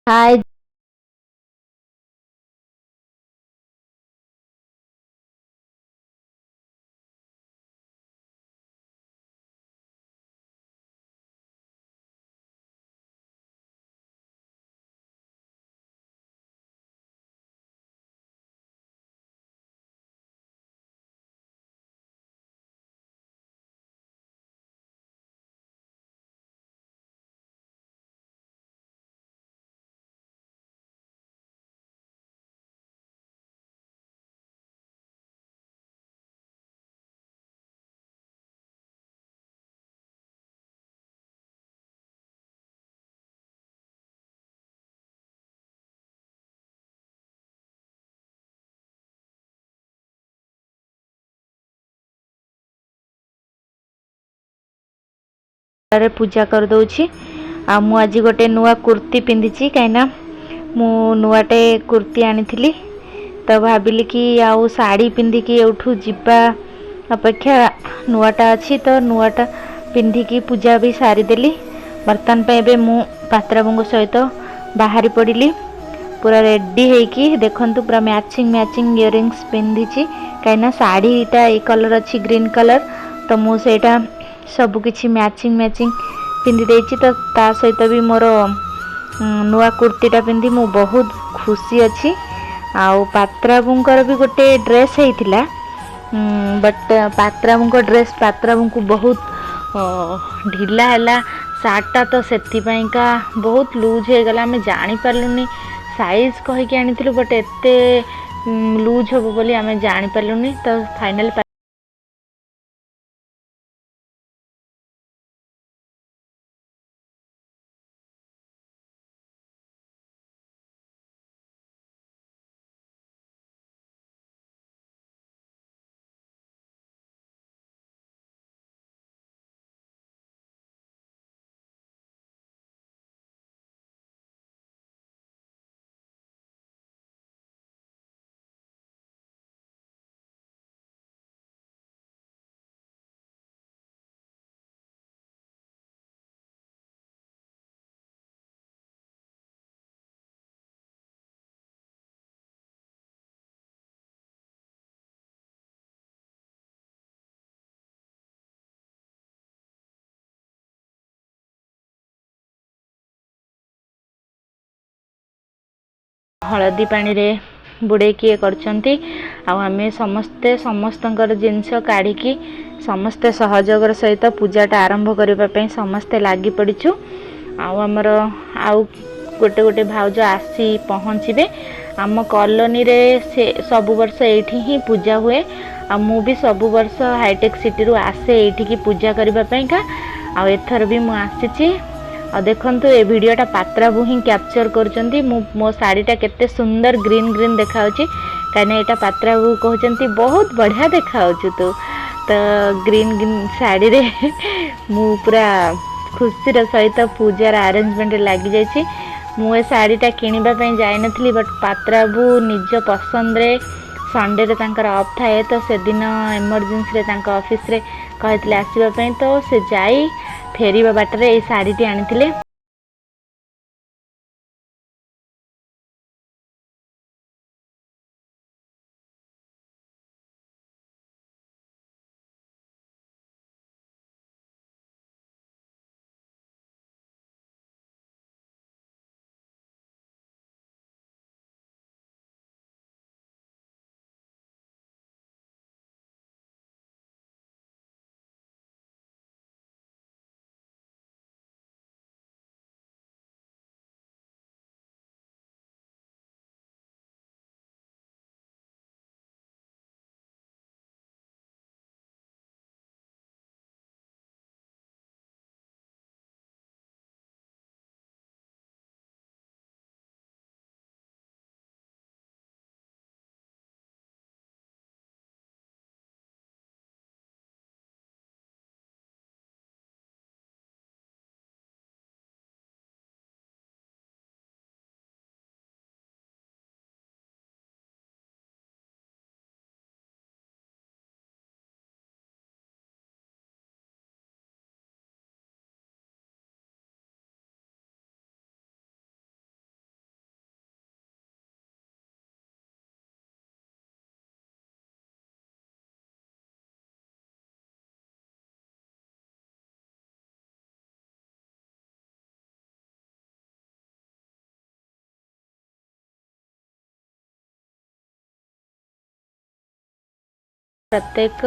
हाय। रे पूजा कर दउछि आ मु आज गोटे नुआ कुर्ती पिंधिछि कहिना मु नुआटे कुर्ती आनिथिली। तो भाबिली कि आउ साड़ी पिंधिकी एठू जिबा अपेक्षा नुआटा अछि तो नुआटा पिंधिकी पूजा भी सारी देली। बर्तन पे बे मु पात्राबुंग सहित बाहरी पड़िली पूरा रेडी हेकी देखंतु पूरा मैचिंग मैचिंग इयरिंग्स पिंधिछि कहिना साड़ीटा ए कलर अछि ग्रीन कलर। तो मु सेटा सब किछि मैचिंग मैचिंग पिंधि देछि। तो ता सहित भी मोर नुआ कुर्तीटा पिंधि मु बहुत खुशी अछि। आउ पात्राबुंकर भी गोटे ड्रेस हेइथिला बट पात्राबुंक ड्रेस पात्राबुंकु बहुत ढिला हैला सार्टटा। तो सेति का बहुत लूज हो गला आमे जानि पारलुनी साइज कहि के आनिथिलु बट एते लूज होबो बोली आमे जानि पारलुनी। तो फाइनल हलदी पानी रे बुड़े किए करछंती आमे समस्ते समस्तंकर जिनस काढ़िकी समस्ते सहयोगर सहित पूजाटा आरंभ करबा पई समस्ते लागी पड़िछु। आमर आउ गोटे गोटे भाउज आसी पहुँचे आम कॉलोनी रे से सब वर्ष एठी ही पूजा हुए। आ मु भी सब वर्ष हाईटेक सिटी रु आसे एठी की पूजा करबा पई का आ एथर भी मु आसीची। आ देखंतु ए वीडियोटा पात्राबु ही कैप्चर करचंती मो साड़ीटा केते सुंदर ग्रीन ग्रीन देखाउची काने एटा पात्राबु कहचंती बहुत बढ़िया देखाउछु तू। तो ग्रीन ग्रीन साड़ी रे मु पूरा खुशी रे सहित पूजार अरेंजमेंट लागी जाईची। मु ए साड़ीटा किनिबा पई जाई नथली बट पात्राबु निज पसंद रे संडे रे तांकर ऑफ थाए तो से दिन इमरजेंसी रे तांका ऑफिस रे कहतले आसीबा पई तो से जाई फेरीबा बाटरे ए साड़ीटी आनिथिले। प्रत्येक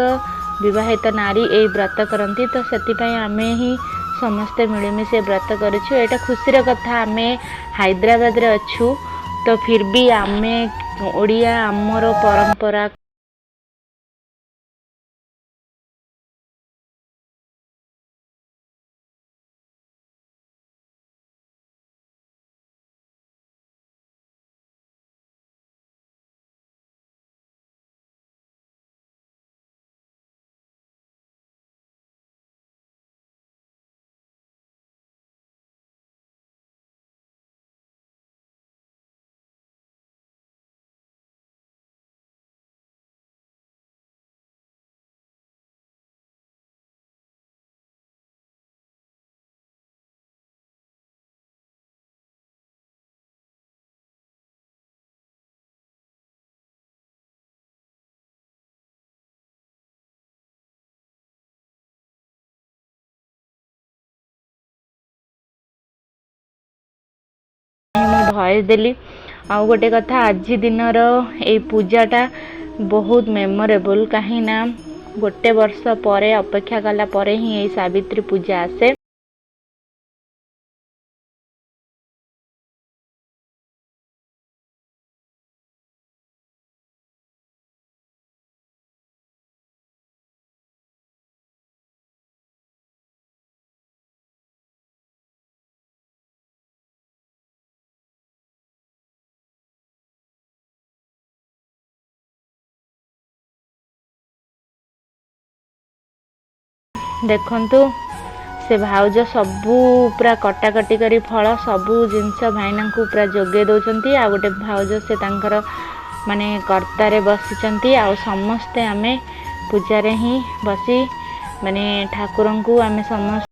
विवाहित नारी यही व्रत करती। तो से आम ही समस्ते मिलमिशे व्रत करूँ। यहाँ खुशी कथा आम हैदराबाद रे अच्छू तो फिर भी आम ओडिया आमर परंपरा भॉइस देली। आ गोटे कथा आज दिन ये पूजाटा बहुत मेमोरेबल कहीं ना गोटे वर्ष पर अपेक्षा कला परे ही ये सावित्री पूजा आसे। देखंतु से भाउज सबू पूरा कटाकटी करी फल सबू जिनस भाईना को पूरा जोगे दौरान। आ गोटे भाउज से तांकर माने कर्तारे बसिचंती। आ समस्ते आमे पूजारे ही बसी माने ठाकुर को आमे समस्त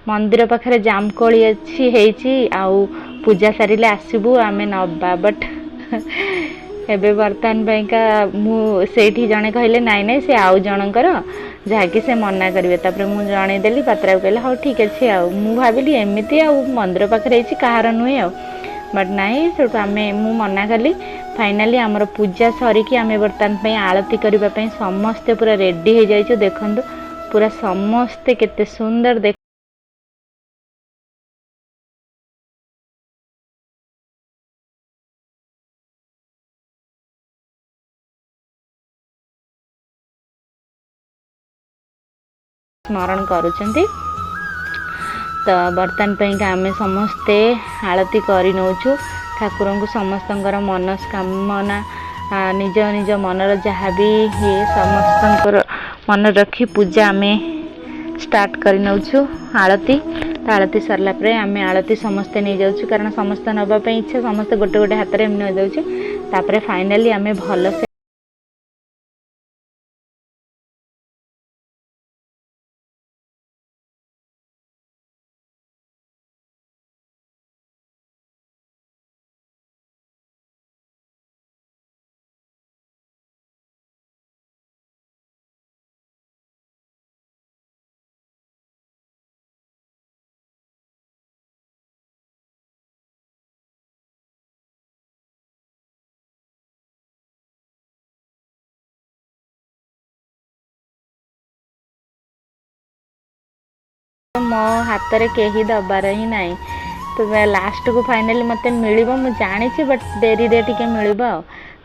मंदिर पाखे जामकोली अच्छी आउ पूजा सारे आसबू आम नवा बट एबे बर्तमान पाइका मुझे जड़े कहले नाई नाई से आउ जनकर जहाँकि से मना करेंगे तापर मुझे जनईदेली पात्रा को कहले हाँ ठीक अच्छे मु भाविली एमती मंदिर पाखे कहार नुहे बट नाई से आम मु मना कली फाइनाली आमर पूजा सरिकी आम बर्तमान आलती करने समस्ते पूरा रेडी हो जाइए देखु पूरा समस्ते केते सुंदर देख स्मरण करुँच तो बर्तमान पाइका आम समस्ते आलती कर नौचु ठाकुर को समस्त मनस्कामना निज निज मनर जहाँ भी ये समस्त मन रखी पूजा आम स्टार्ट कर नौचु आलती तो आलती सरला आम आलती समस्ते नहीं जाऊँ कारण समस्त नापी इच्छा समस्ते गोटे गोटे हाथ में नहीं जाऊँ फाइनाली आम भल से मो हाथ में कहीं दबार ही ना तो लास्ट को फाइनाली मत मिल जानी बट डेरी रे टिके मिल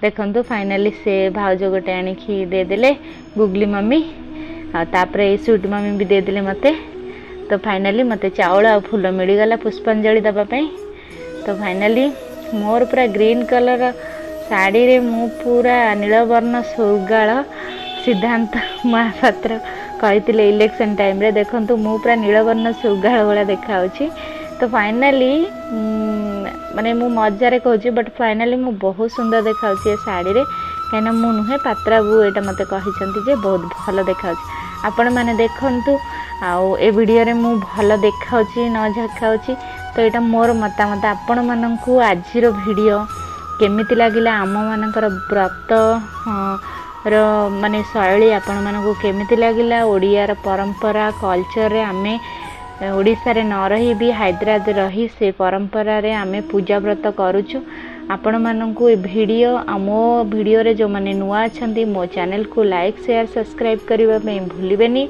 देखु फाइनाली से भाउज गोटे आणिकी देदेले गुगली मम्मी आपर ये स्वीट मम्मी भी देदेले मत तो फाइनाली मत चाउल आ फूल मिलगला पुष्पांजलि दवापाई तो फाइनाली मोर पूरा ग्रीन कलर शाढ़ी रे मु पूरा नीलवर्ण सुगाल सिद्धांत महापात्र कहते इलेक्शन टाइम रे देखंतु मु पूरा नीलवर्ण सुगाल भाया देखा तो फाइनाली माने मु मजारे कहूँ बट फाइनाली मु बहुत सुंदर देखा शाढ़ी रे कहीं मु नुहे पात्रा बू यहाँ मत कही बहुत भल देखा आपण मैंने देखंतु आउ ए वीडियो रे मु भल देखा न देखा तो यहाँ मोर मतामत आपण मानू आज वीडियो केमिति लगिला आम मानकर व्रत माने शैली आपण मानू केमिति लगिला ओडियार परंपरा कल्चर रे आमे ओडिशा रे न रही भी हैदराबाद रही से परंपरा रे आमे पूजा व्रत करूछु आपण मानू वीडियो मो वीडियो रे जो माने नुआ अछंती मो चैनल को लाइक शेयर सब्सक्राइब करबा पे भूलिबेनी।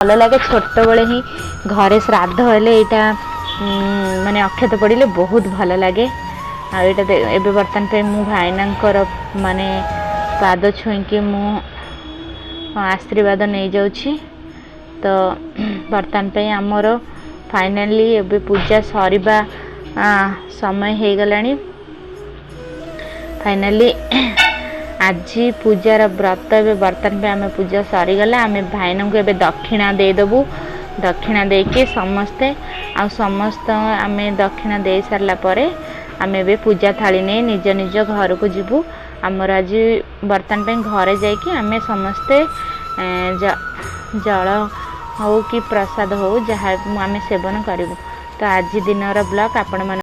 भल लगे छोट बड़े ही घरे श्राद्ध हेले यहाँ माने अक्षत पड़े बहुत भल लगे। आटा बर्तन पे मु भाईना माने पाद छुईकी मु आशीर्वाद नहीं जाऊँ। तो बर्तन पे आमर फाइनाली एबे पूजा सरीबा समय हो गलानी। फाइनाली आज पूजार व्रत ए बर्तन पे आम पूजा सरीगला। आम भाईना को एबे दक्षिणा देदेबू। दक्षिणा देके समस्ते समस्त आम दक्षिणा दे सारा पर आम ए पूजा थाली नहीं निज निज घर को जीवु। आमर आज बर्तन पे घरे जाकि आम समस्ते जल हो कि प्रसाद हो जहाँ आम सेवन करूँ। तो आज दिन ब्लॉग आपण